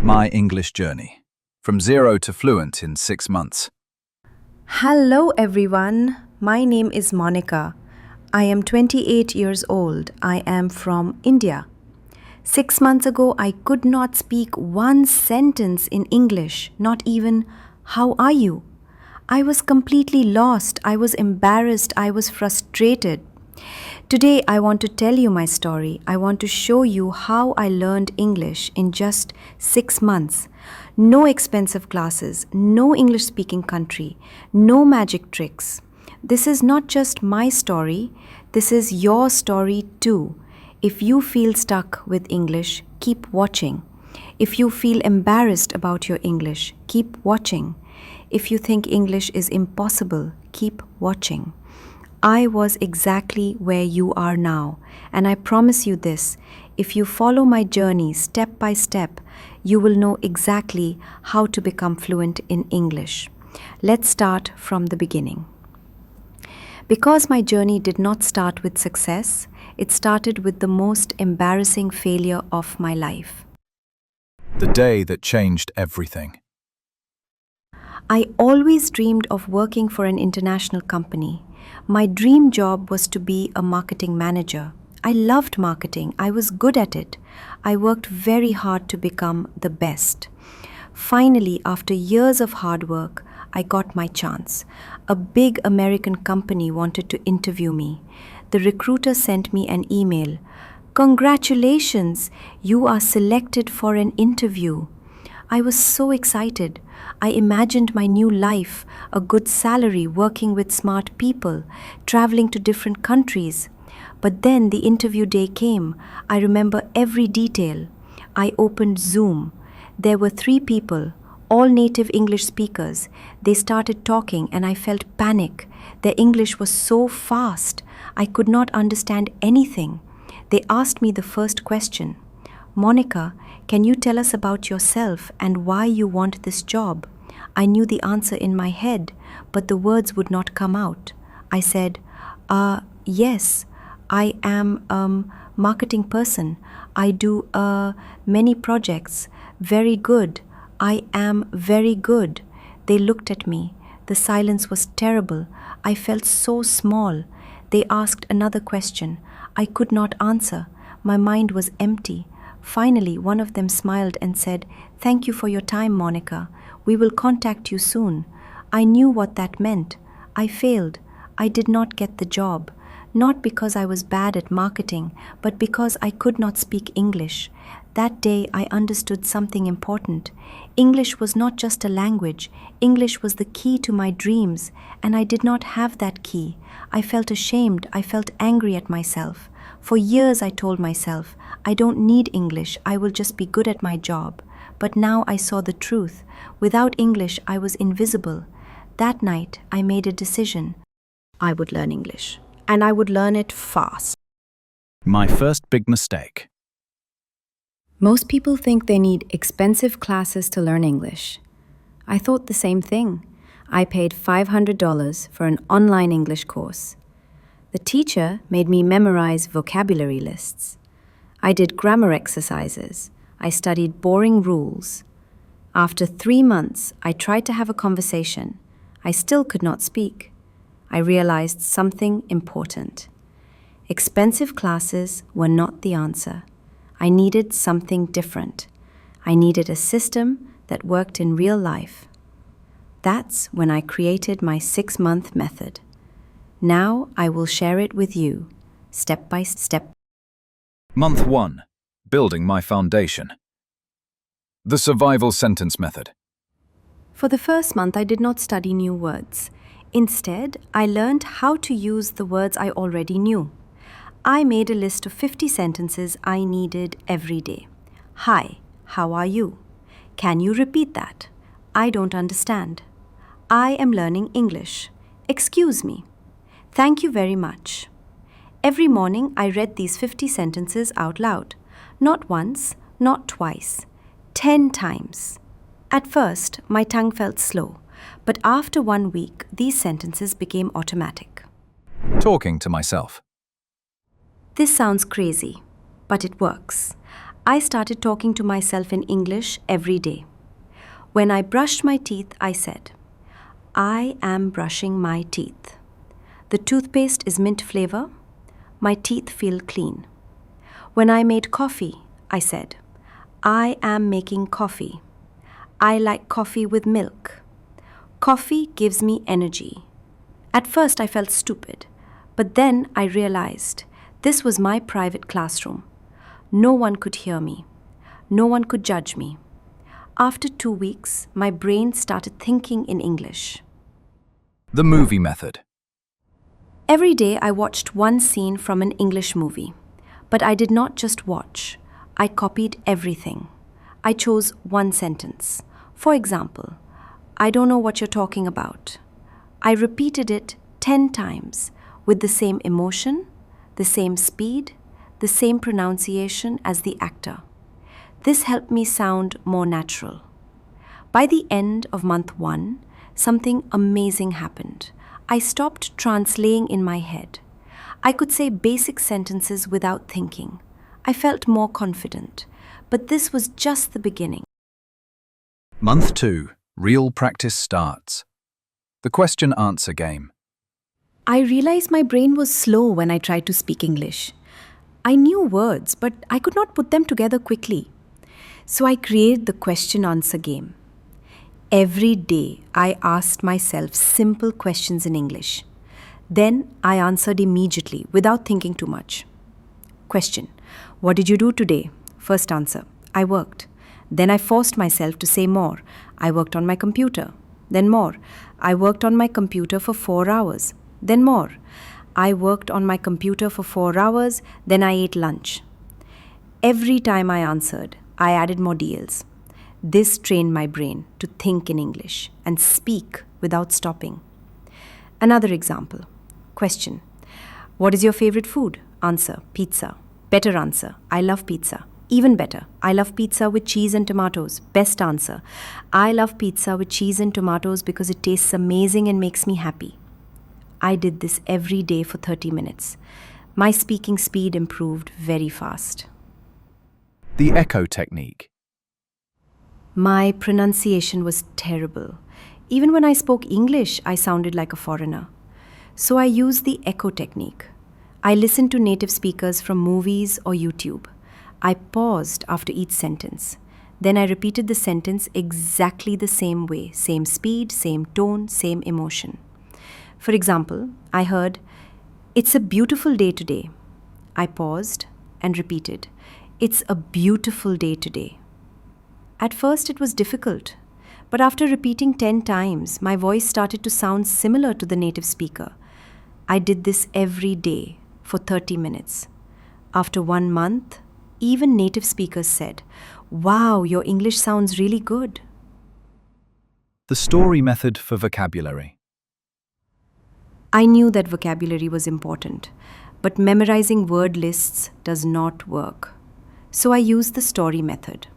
My English journey. From zero to fluent in 6 months. Hello everyone, my name is Monica. I am 28 years old. I am from India. 6 months ago, I could not speak one sentence in English, not even, "How are you?" I was completely lost. I was embarrassed. I was frustrated. Today, I want to tell you my story. I want to show you how I learned English in just 6 months. No expensive classes, no English speaking country, no magic tricks. This is not just my story, this is your story too. If you feel stuck with English, keep watching. If you feel embarrassed about your English, keep watching. If you think English is impossible, keep watching. I was exactly where you are now, and I promise you this, if you follow my journey step by step, you will know exactly how to become fluent in English. Let's start from the beginning. Because my journey did not start with success, it started with the most embarrassing failure of my life. The day that changed everything. I always dreamed of working for an international company. My dream job was to be a marketing manager. I loved marketing. I was good at it. I worked very hard to become the best. Finally, after years of hard work, I got my chance. A big American company wanted to interview me. The recruiter sent me an email. "Congratulations, you are selected for an interview." I was so excited. I imagined my new life, a good salary, working with smart people, traveling to different countries. But then the interview day came. I remember every detail. I opened Zoom. There were 3 people, all native English speakers. They started talking and I felt panic. Their English was so fast. I could not understand anything. They asked me the first question. "Monica, can you tell us about yourself and why you want this job?" I knew the answer in my head, but the words would not come out. I said, yes, I am a marketing person. I do many projects. Very good. I am very good." They looked at me. The silence was terrible. I felt so small. They asked another question. I could not answer. My mind was empty. Finally, one of them smiled and said, "Thank you for your time, Monica. We will contact you soon." I knew what that meant. I failed. I did not get the job. Not because I was bad at marketing, but because I could not speak English. That day I understood something important. English was not just a language. English was the key to my dreams, and I did not have that key. I felt ashamed. I felt angry at myself. For years I told myself, I don't need English, I will just be good at my job. But now I saw the truth. Without English, I was invisible. That night, I made a decision. I would learn English, and I would learn it fast. My first big mistake. Most people think they need expensive classes to learn English. I thought the same thing. I paid $500 for an online English course. The teacher made me memorize vocabulary lists. I did grammar exercises. I studied boring rules. After 3 months, I tried to have a conversation. I still could not speak. I realized something important. Expensive classes were not the answer. I needed something different. I needed a system that worked in real life. That's when I created my 6-month method. Now I will share it with you, step by step. Month 1. Building my foundation. The survival sentence method. For the first month, I did not study new words. Instead, I learned how to use the words I already knew. I made a list of 50 sentences I needed every day. Hi, how are you? Can you repeat that? I don't understand. I am learning English. Excuse me. Thank you very much. Every morning, I read these 50 sentences out loud. Not once, not twice, 10 times. At first, my tongue felt slow, but after 1 week, these sentences became automatic. Talking to myself. This sounds crazy, but it works. I started talking to myself in English every day. When I brushed my teeth, I said, I am brushing my teeth. The toothpaste is mint flavor. My teeth feel clean. When I made coffee, I said, I am making coffee. I like coffee with milk. Coffee gives me energy. At first, I felt stupid, but then I realized this was my private classroom. No one could hear me. No one could judge me. After 2 weeks, my brain started thinking in English. The movie method. Every day I watched one scene from an English movie. But I did not just watch. I copied everything. I chose one sentence. For example, I don't know what you're talking about. I repeated it 10 times with the same emotion, the same speed, the same pronunciation as the actor. This helped me sound more natural. By the end of month 1, something amazing happened. I stopped translating in my head. I could say basic sentences without thinking. I felt more confident. But this was just the beginning. Month 2. Real practice starts. The question-answer game. I realized my brain was slow when I tried to speak English. I knew words, but I could not put them together quickly. So I created the question-answer game. Every day, I asked myself simple questions in English. Then I answered immediately without thinking too much. Question: what did you do today? First answer: I worked. Then I forced myself to say more. I worked on my computer. Then more. I worked on my computer for 4 hours. Then more. I worked on my computer for 4 hours. Then I ate lunch. Every time I answered, I added more details. This trained my brain to think in English and speak without stopping. Another example. Question: what is your favorite food? Answer: pizza. Better answer: I love pizza. Even better: I love pizza with cheese and tomatoes. Best answer: I love pizza with cheese and tomatoes because it tastes amazing and makes me happy. I did this every day for 30 minutes. My speaking speed improved very fast. The echo technique. My pronunciation was terrible. Even when I spoke English, I sounded like a foreigner. So I used the echo technique. I listened to native speakers from movies or YouTube. I paused after each sentence. Then I repeated the sentence exactly the same way, same speed, same tone, same emotion. For example, I heard, "It's a beautiful day today." I paused and repeated, "It's a beautiful day today." At first it was difficult, but after repeating 10 times, my voice started to sound similar to the native speaker. I did this every day for 30 minutes. After 1 month, even native speakers said, "Wow, your English sounds really good." The story method for vocabulary. I knew that vocabulary was important, but memorizing word lists does not work. So I used the story method.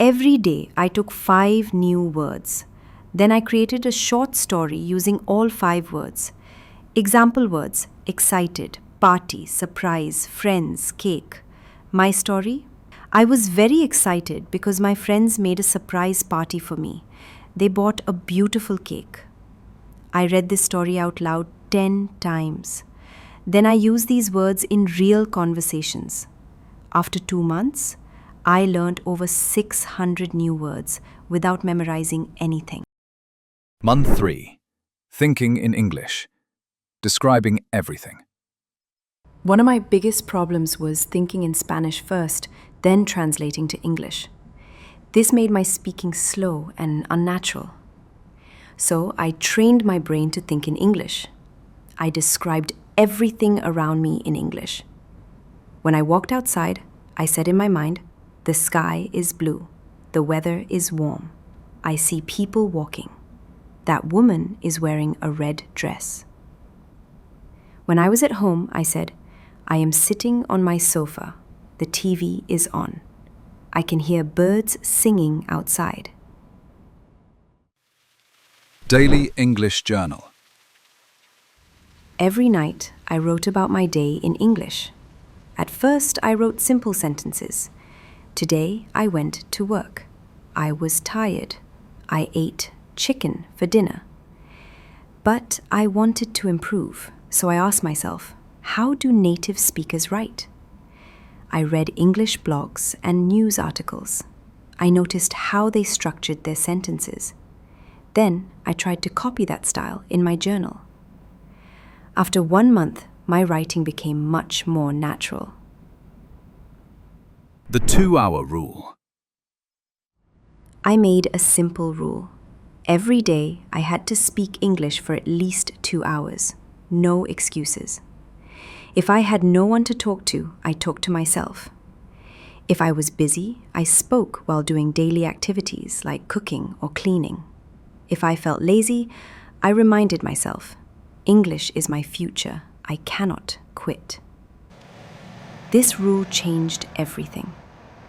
Every day, I took 5 new words. Then I created a short story using all 5 words. Example words: excited, party, surprise, friends, cake. My story? I was very excited because my friends made a surprise party for me. They bought a beautiful cake. I read this story out loud 10 times. Then I used these words in real conversations. After 2 months, I learned over 600 new words without memorizing anything. Month 3. Thinking in English. Describing everything. One of my biggest problems was thinking in Spanish first, then translating to English. This made my speaking slow and unnatural. So I trained my brain to think in English. I described everything around me in English. When I walked outside, I said in my mind, "The sky is blue. The weather is warm. I see people walking. That woman is wearing a red dress." When I was at home, I said, "I am sitting on my sofa. The TV is on. I can hear birds singing outside." Daily English Journal. Every night, I wrote about my day in English. At first, I wrote simple sentences. Today I went to work. I was tired. I ate chicken for dinner. But I wanted to improve, so I asked myself, how do native speakers write? I read English blogs and news articles. I noticed how they structured their sentences. Then I tried to copy that style in my journal. After 1 month, my writing became much more natural. The 2-hour rule. I made a simple rule. Every day, I had to speak English for at least 2 hours. No excuses. If I had no one to talk to, I talked to myself. If I was busy, I spoke while doing daily activities like cooking or cleaning. If I felt lazy, I reminded myself, English is my future. I cannot quit. This rule changed everything.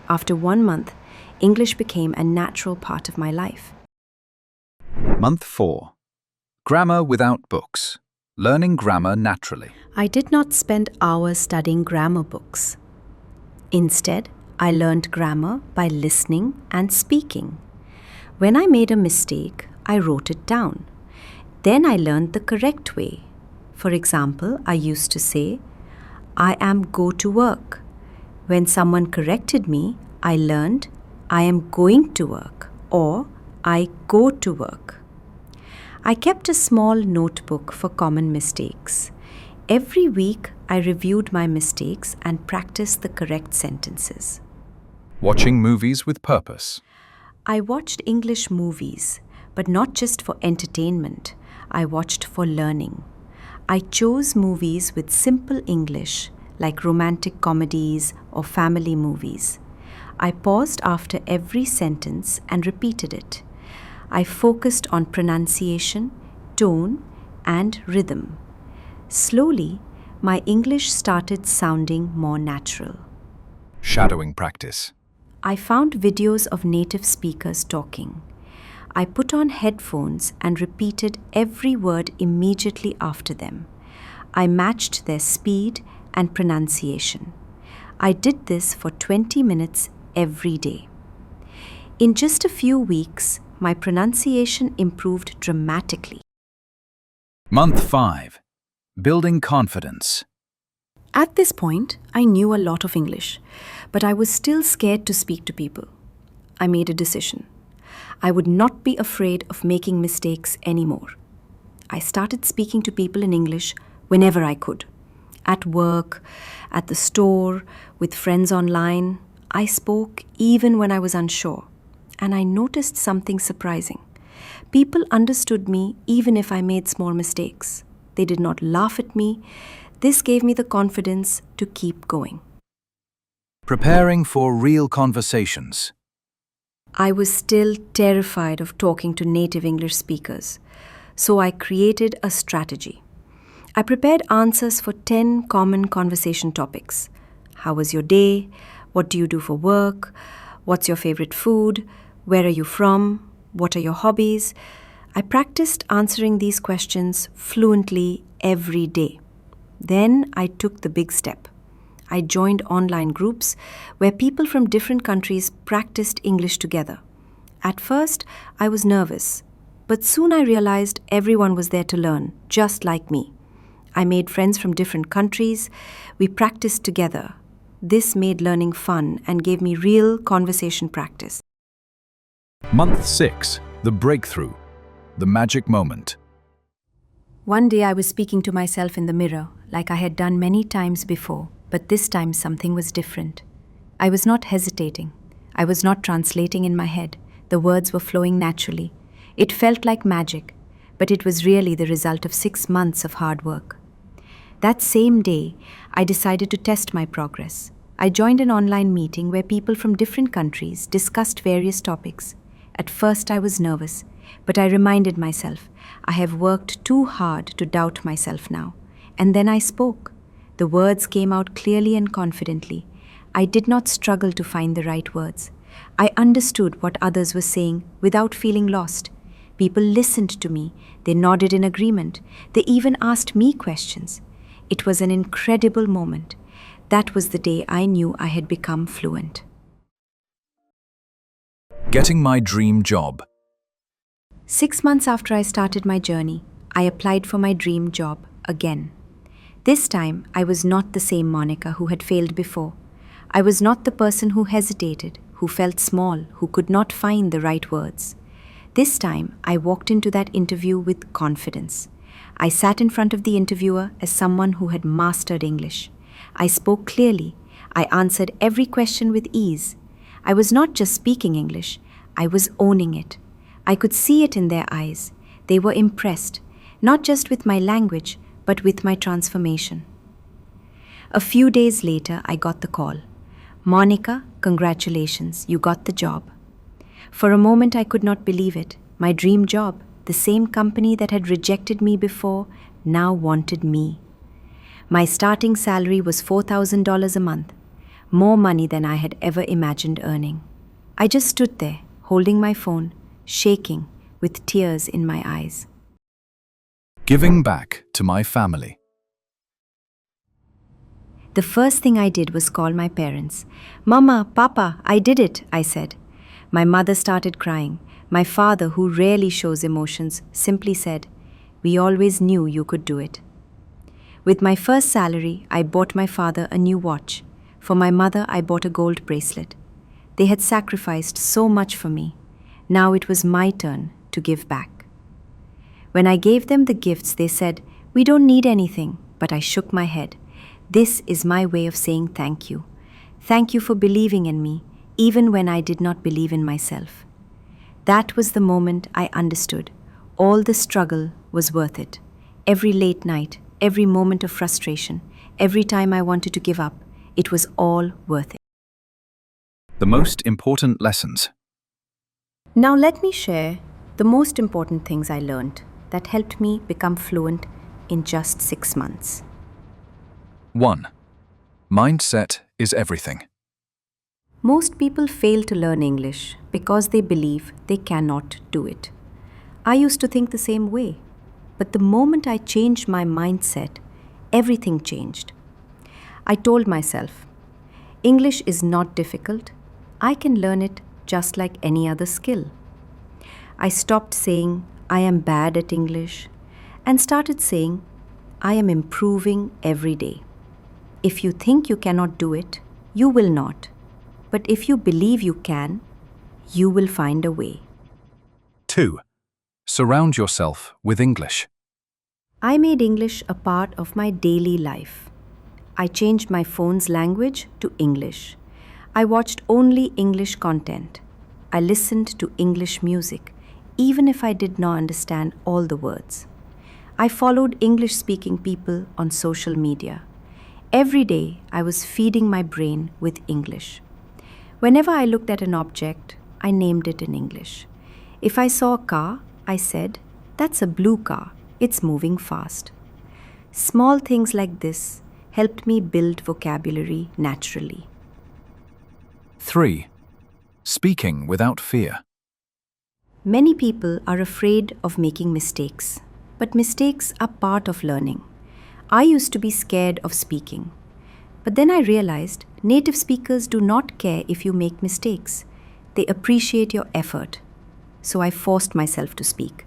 After 1 month, English became a natural part of my life. Month 4. Grammar without books. Learning grammar naturally. I did not spend hours studying grammar books. Instead, I learned grammar by listening and speaking. When I made a mistake, I wrote it down. Then I learned the correct way. For example, I used to say, I am go to work. When someone corrected me, I learned, I am going to work or I go to work. I kept a small notebook for common mistakes. Every week, I reviewed my mistakes and practiced the correct sentences. Watching movies with purpose. I watched English movies, but not just for entertainment. I watched for learning. I chose movies with simple English, like romantic comedies or family movies. I paused after every sentence and repeated it. I focused on pronunciation, tone, and rhythm. Slowly, my English started sounding more natural. Shadowing practice. I found videos of native speakers talking. I put on headphones and repeated every word immediately after them. I matched their speed and pronunciation. I did this for 20 minutes every day. In just a few weeks, my pronunciation improved dramatically. Month 5. Building confidence. At this point, I knew a lot of English, but I was still scared to speak to people. I made a decision. I would not be afraid of making mistakes anymore. I started speaking to people in English whenever I could. At work, at the store, with friends online. I spoke even when I was unsure. And I noticed something surprising. People understood me even if I made small mistakes. They did not laugh at me. This gave me the confidence to keep going. Preparing for real conversations. I was still terrified of talking to native English speakers, so I created a strategy. I prepared answers for 10 common conversation topics. How was your day? What do you do for work? What's your favorite food? Where are you from? What are your hobbies? I practiced answering these questions fluently every day. Then I took the big step. I joined online groups where people from different countries practiced English together. At first, I was nervous, but soon I realized everyone was there to learn, just like me. I made friends from different countries. We practiced together. This made learning fun and gave me real conversation practice. Month 6. The breakthrough. The magic moment. One day I was speaking to myself in the mirror, like I had done many times before, but this time something was different. I was not hesitating. I was not translating in my head. The words were flowing naturally. It felt like magic, but it was really the result of 6 months of hard work. That same day, I decided to test my progress. I joined an online meeting where people from different countries discussed various topics. At first, I was nervous, but I reminded myself, I have worked too hard to doubt myself now. And then I spoke. The words came out clearly and confidently. I did not struggle to find the right words. I understood what others were saying without feeling lost. People listened to me. They nodded in agreement. They even asked me questions. It was an incredible moment. That was the day I knew I had become fluent. Getting my dream job. 6 months after I started my journey, I applied for my dream job again. This time, I was not the same Monica who had failed before. I was not the person who hesitated, who felt small, who could not find the right words. This time, I walked into that interview with confidence. I sat in front of the interviewer as someone who had mastered English. I spoke clearly. I answered every question with ease. I was not just speaking English, I was owning it. I could see it in their eyes. They were impressed, not just with my language, but with my transformation. A few days later, I got the call. Monica, congratulations, you got the job. For a moment, I could not believe it. My dream job, the same company that had rejected me before, now wanted me. My starting salary was $4,000 a month, more money than I had ever imagined earning. I just stood there, holding my phone, shaking, with tears in my eyes. Giving back to my family. The first thing I did was call my parents. Mama, Papa, I did it, I said. My mother started crying. My father, who rarely shows emotions, simply said, "We always knew you could do it." With my first salary, I bought my father a new watch. For my mother, I bought a gold bracelet. They had sacrificed so much for me. Now it was my turn to give back. When I gave them the gifts, they said, "We don't need anything," but I shook my head. This is my way of saying thank you. Thank you for believing in me, even when I did not believe in myself. That was the moment I understood. All the struggle was worth it. Every late night, every moment of frustration, every time I wanted to give up, it was all worth it. The most important lessons. Now let me share the most important things I learned that helped me become fluent in just 6 months. 1. Mindset is everything. Most people fail to learn English because they believe they cannot do it. I used to think the same way, but the moment I changed my mindset, everything changed. I told myself, English is not difficult. I can learn it just like any other skill. I stopped saying, I am bad at English, and started saying, I am improving every day. If you think you cannot do it, you will not. But if you believe you can, you will find a way. 2. Surround yourself with English. I made English a part of my daily life. I changed my phone's language to English. I watched only English content. I listened to English music, even if I did not understand all the words. I followed English-speaking people on social media. Every day, I was feeding my brain with English. Whenever I looked at an object, I named it in English. If I saw a car, I said, "That's a blue car. It's moving fast." Small things like this helped me build vocabulary naturally. 3. Speaking without fear. Many people are afraid of making mistakes, but mistakes are part of learning. I used to be scared of speaking. But then I realized native speakers do not care if you make mistakes. They appreciate your effort. So I forced myself to speak.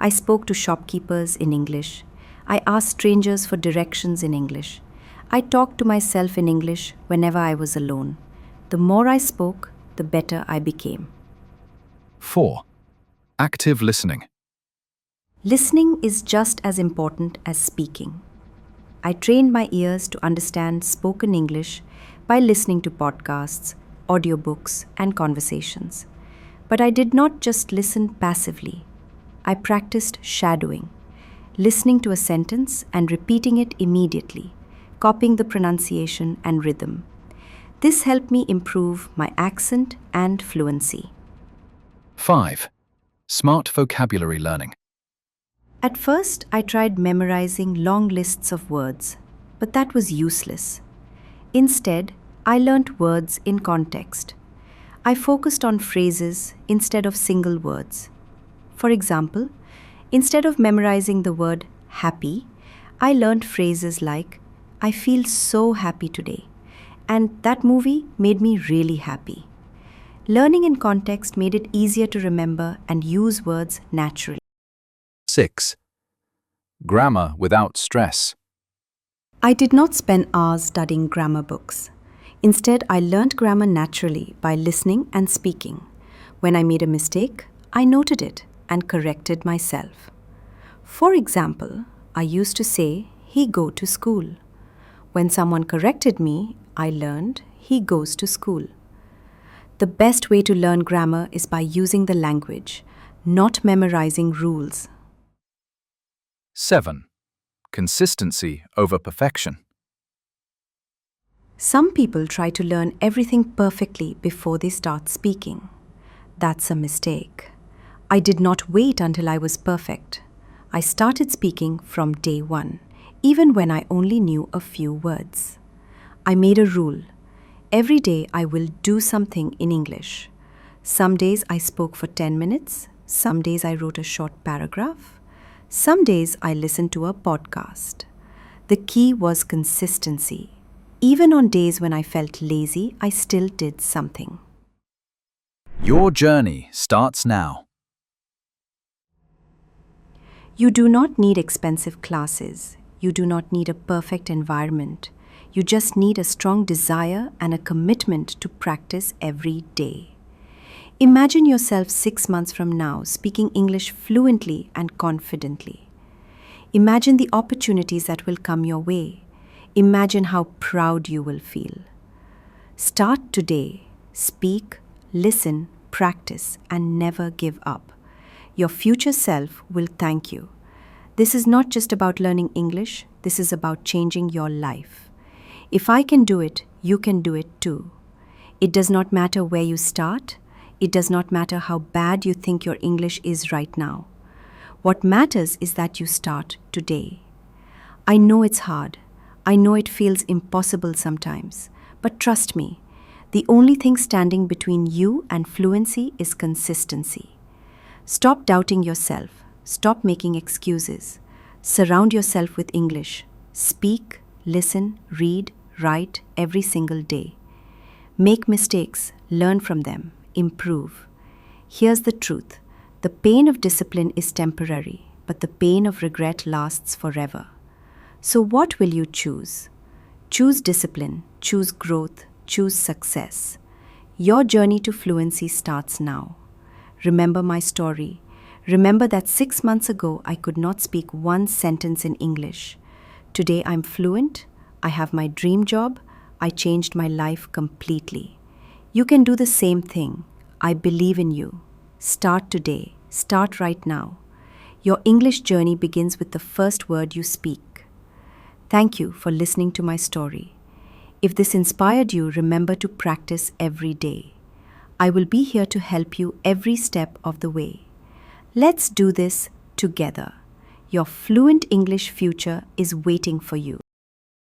I spoke to shopkeepers in English. I asked strangers for directions in English. I talked to myself in English whenever I was alone. The more I spoke, the better I became. 4. Active listening. Listening is just as important as speaking. I trained my ears to understand spoken English by listening to podcasts, audiobooks, and conversations. But I did not just listen passively. I practiced shadowing, listening to a sentence and repeating it immediately, copying the pronunciation and rhythm. This helped me improve my accent and fluency. 5. Smart vocabulary learning. At first, I tried memorizing long lists of words, but that was useless. Instead, I learnt words in context. I focused on phrases instead of single words. For example, instead of memorizing the word happy, I learnt phrases like, "I feel so happy today," and "that movie made me really happy." Learning in context made it easier to remember and use words naturally. 6. Grammar without stress. I did not spend hours studying grammar books. Instead, I learned grammar naturally by listening and speaking. When I made a mistake, I noted it and corrected myself. For example, I used to say, "He go to school." When someone corrected me, I learned, "He goes to school." The best way to learn grammar is by using the language, not memorizing rules. 7. Consistency over perfection. Some people try to learn everything perfectly before they start speaking. That's a mistake. I did not wait until I was perfect. I started speaking from day one, even when I only knew a few words. I made a rule. Every day I will do something in English. Some days I spoke for 10 minutes. Some days I wrote a short paragraph. Some days I listened to a podcast. The key was consistency. Even on days when I felt lazy, I still did something. Your journey starts now. You do not need expensive classes. You do not need a perfect environment. You just need a strong desire and a commitment to practice every day. Imagine yourself 6 months from now speaking English fluently and confidently. Imagine the opportunities that will come your way. Imagine how proud you will feel. Start today. Speak, listen, practice, and never give up. Your future self will thank you. This is not just about learning English, this is about changing your life. If I can do it, you can do it too. It does not matter where you start. It does not matter how bad you think your English is right now. What matters is that you start today. I know it's hard. I know it feels impossible sometimes. But trust me, the only thing standing between you and fluency is consistency. Stop doubting yourself. Stop making excuses. Surround yourself with English. Speak, listen, read, write every single day. Make mistakes, learn from them, improve. Here's the truth. The pain of discipline is temporary, but the pain of regret lasts forever. So what will you choose? Choose discipline, choose growth, choose success. Your journey to fluency starts now. Remember my story. Remember that 6 months ago I could not speak one sentence in English. Today I'm fluent. I have my dream job. I changed my life completely. You can do the same thing. I believe in you. Start today. Start right now. Your English journey begins with the first word you speak. Thank you for listening to my story. If this inspired you, remember to practice every day. I will be here to help you every step of the way. Let's do this together. Your fluent English future is waiting for you.